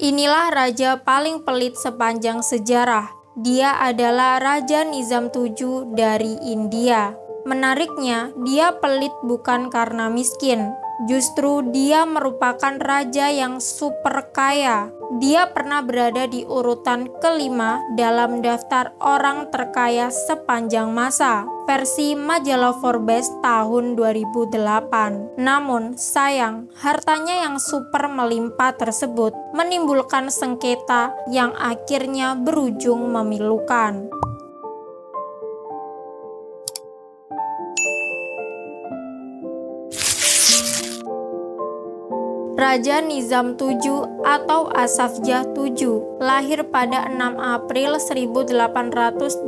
Inilah raja paling pelit sepanjang sejarah. Dia adalah Raja Nizam VII dari India. Menariknya, dia pelit bukan karena miskin. Justru dia merupakan raja yang super kaya. Dia pernah berada di urutan kelima dalam daftar orang terkaya sepanjang masa, versi majalah Forbes tahun 2008. Namun, sayang, hartanya yang super melimpah tersebut menimbulkan sengketa yang akhirnya berujung memilukan. Raja Nizam VII atau Asafjah VII lahir pada 6 April 1886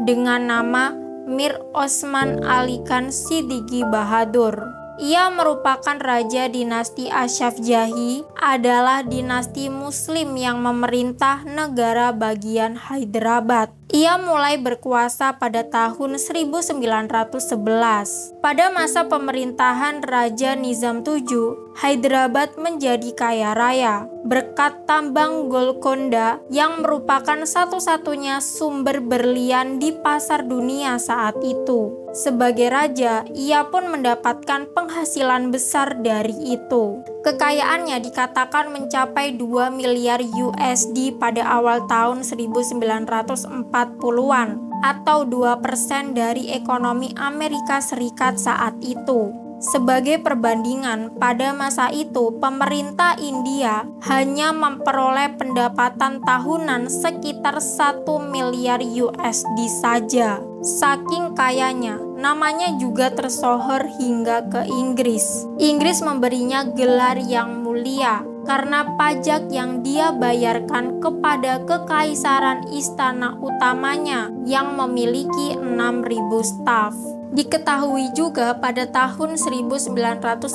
dengan nama Mir Osman Ali Khan Siddiqui Bahadur. Ia merupakan raja dinasti Asafjahi, adalah dinasti Muslim yang memerintah negara bagian Hyderabad. Ia mulai berkuasa pada tahun 1911. Pada masa pemerintahan Raja Nizam VII, Hyderabad menjadi kaya raya berkat tambang Golconda yang merupakan satu-satunya sumber berlian di pasar dunia saat itu. Sebagai raja, ia pun mendapatkan penghasilan besar dari itu. Kekayaannya dikatakan mencapai 2 miliar USD pada awal tahun 1940-an atau 2% dari ekonomi Amerika Serikat saat itu. Sebagai perbandingan, pada masa itu pemerintah India hanya memperoleh pendapatan tahunan sekitar 1 miliar USD saja. Saking kayanya, namanya juga tersohor hingga ke Inggris. Inggris memberinya gelar yang mulia karena pajak yang dia bayarkan kepada kekaisaran istana utamanya yang memiliki 6.000 staf. Diketahui juga pada tahun 1947,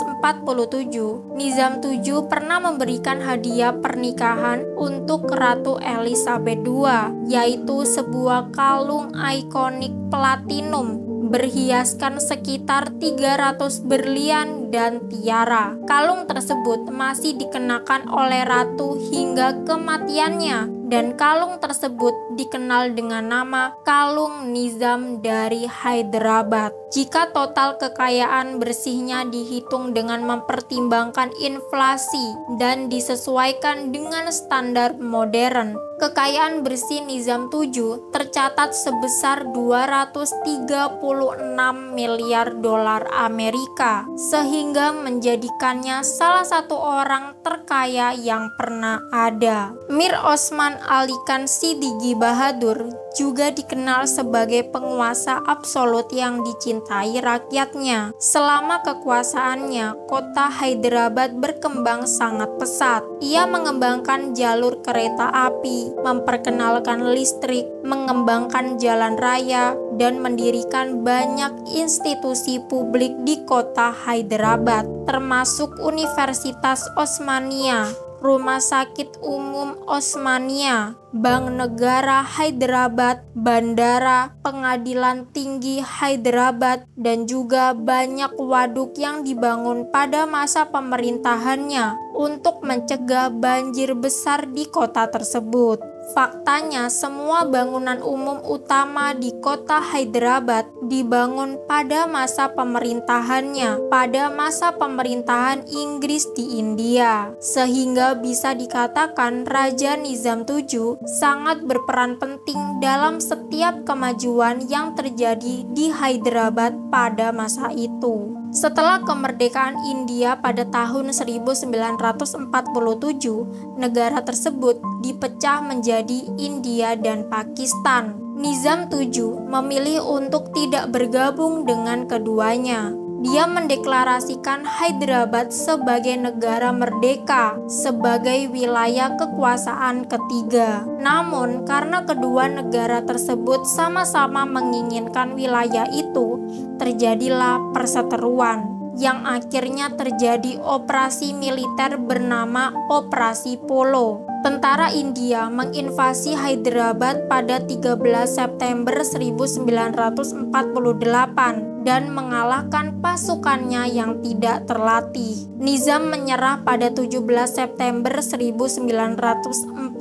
Nizam VII pernah memberikan hadiah pernikahan untuk Ratu Elizabeth II, yaitu sebuah kalung ikonik platinum berhiaskan sekitar 300 berlian dan tiara. Kalung tersebut masih dikenakan oleh ratu hingga kematiannya, dan kalung tersebut dikenal dengan nama kalung Nizam dari Hyderabad. Jika total kekayaan bersihnya dihitung dengan mempertimbangkan inflasi dan disesuaikan dengan standar modern, kekayaan bersih Nizam VII tercatat sebesar 236 miliar dolar Amerika, sehingga menjadikannya salah satu orang terkaya yang pernah ada. Mir Osman Ali Khan Siddiqui Bahadur juga dikenal sebagai penguasa absolut yang dicintai rakyatnya. Selama kekuasaannya, kota Hyderabad berkembang sangat pesat. Ia mengembangkan jalur kereta api, memperkenalkan listrik, mengembangkan jalan raya, dan mendirikan banyak institusi publik di kota Hyderabad, termasuk Universitas Osmania, Rumah Sakit Umum Osmania, Bank Negara Hyderabad, Bandara, Pengadilan Tinggi Hyderabad, dan juga banyak waduk yang dibangun pada masa pemerintahannya untuk mencegah banjir besar di kota tersebut. Faktanya, semua bangunan umum utama di kota Hyderabad dibangun pada masa pemerintahannya, pada masa pemerintahan Inggris di India, sehingga bisa dikatakan Raja Nizam VII sangat berperan penting dalam setiap kemajuan yang terjadi di Hyderabad pada masa itu. Setelah kemerdekaan India pada tahun 1947, negara tersebut dipecah menjadi India dan Pakistan. Nizam VII memilih untuk tidak bergabung dengan keduanya. Dia mendeklarasikan Hyderabad sebagai negara merdeka, sebagai wilayah kekuasaan ketiga. Namun, karena kedua negara tersebut sama-sama menginginkan wilayah itu, terjadilah perseteruan yang akhirnya terjadi operasi militer bernama Operasi Polo. Tentara India menginvasi Hyderabad pada 13 September 1948 dan mengalahkan pasukannya yang tidak terlatih. Nizam menyerah pada 17 September 1948.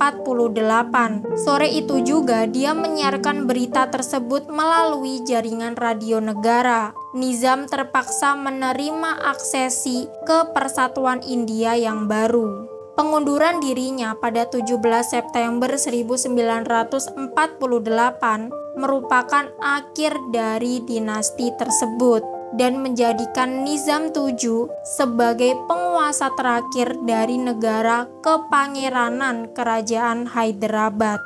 Sore itu juga dia menyiarkan berita tersebut melalui jaringan radio negara. Nizam terpaksa menerima aksesi ke Persatuan India yang baru. Pengunduran dirinya pada 17 September 1948 merupakan akhir dari dinasti tersebut dan menjadikan Nizam VII sebagai penguasa terakhir dari negara Kepangeranan Kerajaan Hyderabad.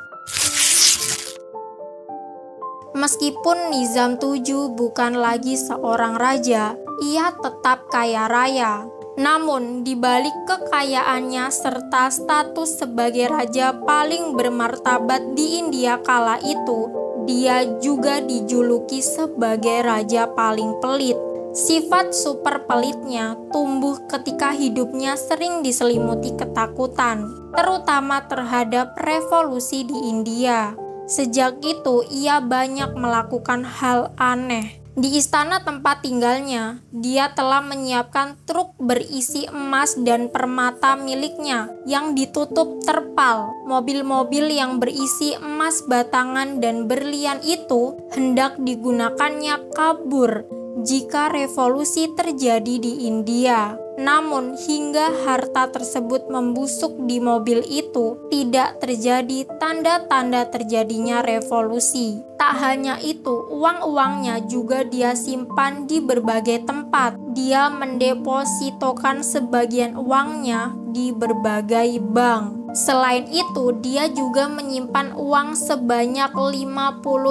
Meskipun Nizam VII bukan lagi seorang raja, ia tetap kaya raya. Namun, di balik kekayaannya serta status sebagai raja paling bermartabat di India kala itu, dia juga dijuluki sebagai raja paling pelit. Sifat super pelitnya tumbuh ketika hidupnya sering diselimuti ketakutan, terutama terhadap revolusi di India. Sejak itu, ia banyak melakukan hal aneh. Di istana tempat tinggalnya, dia telah menyiapkan truk berisi emas dan permata miliknya yang ditutup terpal. Mobil-mobil yang berisi emas batangan dan berlian itu hendak digunakannya kabur jika revolusi terjadi di India. Namun, hingga harta tersebut membusuk di mobil itu, tidak terjadi tanda-tanda terjadinya revolusi. Tak hanya itu, uang-uangnya juga dia simpan di berbagai tempat. Dia mendepositokan sebagian uangnya di berbagai bank. Selain itu, dia juga menyimpan uang sebanyak 58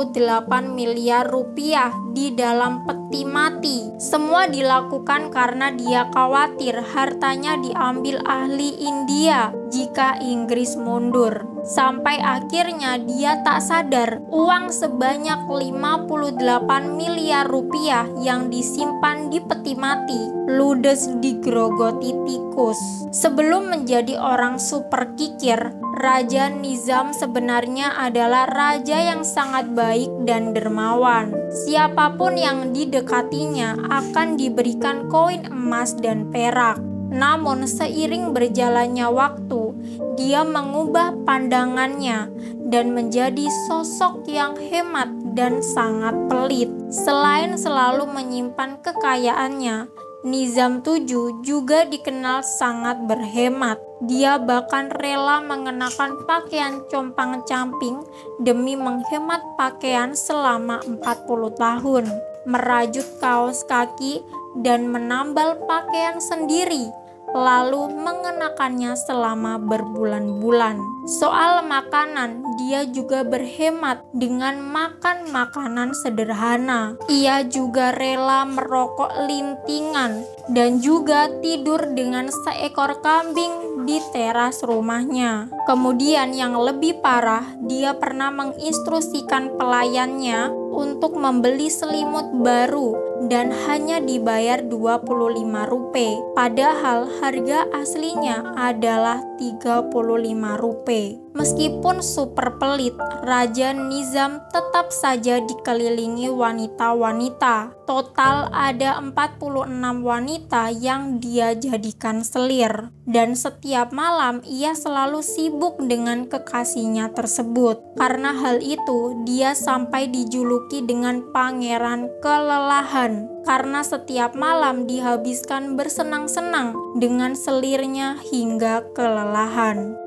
miliar rupiah di dalam peti mati. Semua dilakukan karena dia khawatir hartanya diambil ahli India jika Inggris mundur. Sampai akhirnya dia tak sadar uang sebanyak 58 miliar rupiah yang disimpan di peti mati ludes digerogoti tikus. Sebelum menjadi orang super kikir, Raja Nizam sebenarnya adalah raja yang sangat baik dan dermawan. Siapapun yang didekatinya akan diberikan koin emas dan perak. Namun seiring berjalannya waktu, dia mengubah pandangannya dan menjadi sosok yang hemat dan sangat pelit. Selain selalu menyimpan kekayaannya, Nizam VII juga dikenal sangat berhemat. Dia bahkan rela mengenakan pakaian compang-camping demi menghemat pakaian selama 40 tahun, merajut kaos kaki dan menambal pakaian sendiri, lalu mengenakannya selama berbulan-bulan. Soal makanan, dia juga berhemat dengan makan makanan sederhana. Ia juga rela merokok lintingan dan juga tidur dengan seekor kambing di teras rumahnya. Kemudian yang lebih parah, dia pernah menginstruksikan pelayannya untuk membeli selimut baru dan hanya dibayar 25 rupiah. Padahal harga aslinya adalah 35 rupiah. Meskipun super pelit, Raja Nizam tetap saja dikelilingi wanita-wanita. Total ada 46 wanita yang dia jadikan selir. Dan setiap malam ia selalu sibuk dengan kekasihnya tersebut. Karena hal itu, dia sampai dijuluki dengan Pangeran Kelelahan. Karena setiap malam dihabiskan bersenang-senang dengan selirnya hingga kelelahan.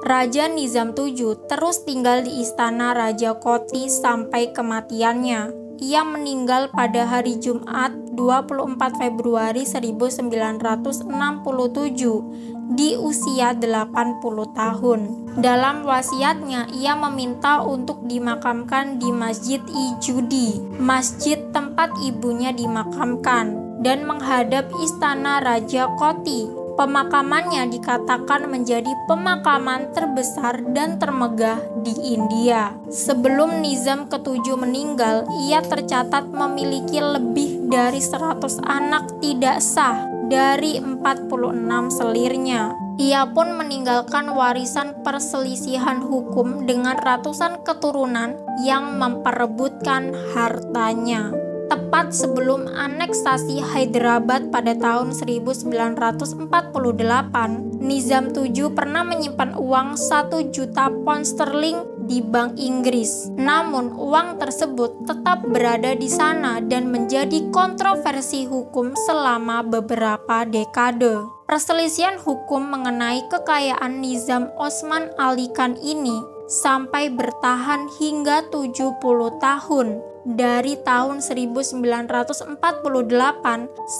Raja Nizam VII terus tinggal di istana Raja Koti sampai kematiannya. Ia meninggal pada hari Jumat 24 Februari 1967 di usia 80 tahun. Dalam wasiatnya, ia meminta untuk dimakamkan di Masjid Ijudi, masjid tempat ibunya dimakamkan, dan menghadap istana Raja Koti. Pemakamannya dikatakan menjadi pemakaman terbesar dan termegah di India. Sebelum Nizam ke-7 meninggal, ia tercatat memiliki lebih dari 100 anak tidak sah dari 46 selirnya. Ia pun meninggalkan warisan perselisihan hukum dengan ratusan keturunan yang memperebutkan hartanya. Tepat sebelum aneksasi Hyderabad pada tahun 1948, Nizam VII pernah menyimpan uang 1 juta pound sterling di Bank Inggris. Namun, uang tersebut tetap berada di sana dan menjadi kontroversi hukum selama beberapa dekade. Perselisihan hukum mengenai kekayaan Nizam Osman Ali Khan ini sampai bertahan hingga 70 tahun, dari tahun 1948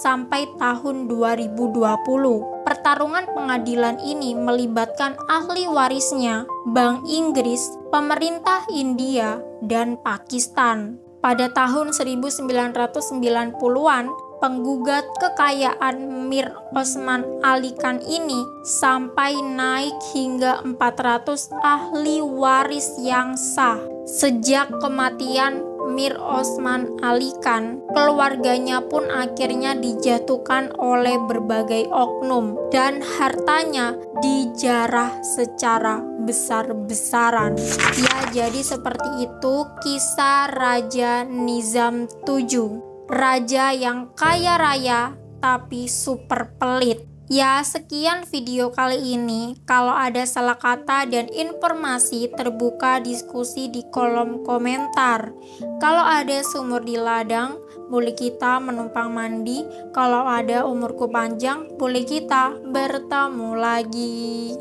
sampai tahun 2020. Pertarungan pengadilan ini melibatkan ahli warisnya, Bank Inggris, pemerintah India, dan Pakistan. Pada tahun 1990-an, penggugat kekayaan Mir Osman Ali Khan ini sampai naik hingga 400 ahli waris yang sah. Sejak kematian Mir Osman Ali Khan, keluarganya pun akhirnya dijatuhkan oleh berbagai oknum dan hartanya dijarah secara besar-besaran. Ya, jadi seperti itu kisah Raja Nizam VII. Raja yang kaya raya tapi super pelit. Ya, sekian video kali ini. Kalau ada salah kata dan informasi, terbuka diskusi di kolom komentar. Kalau ada sumur di ladang, boleh kita menumpang mandi. Kalau ada umurku panjang, boleh kita bertemu lagi.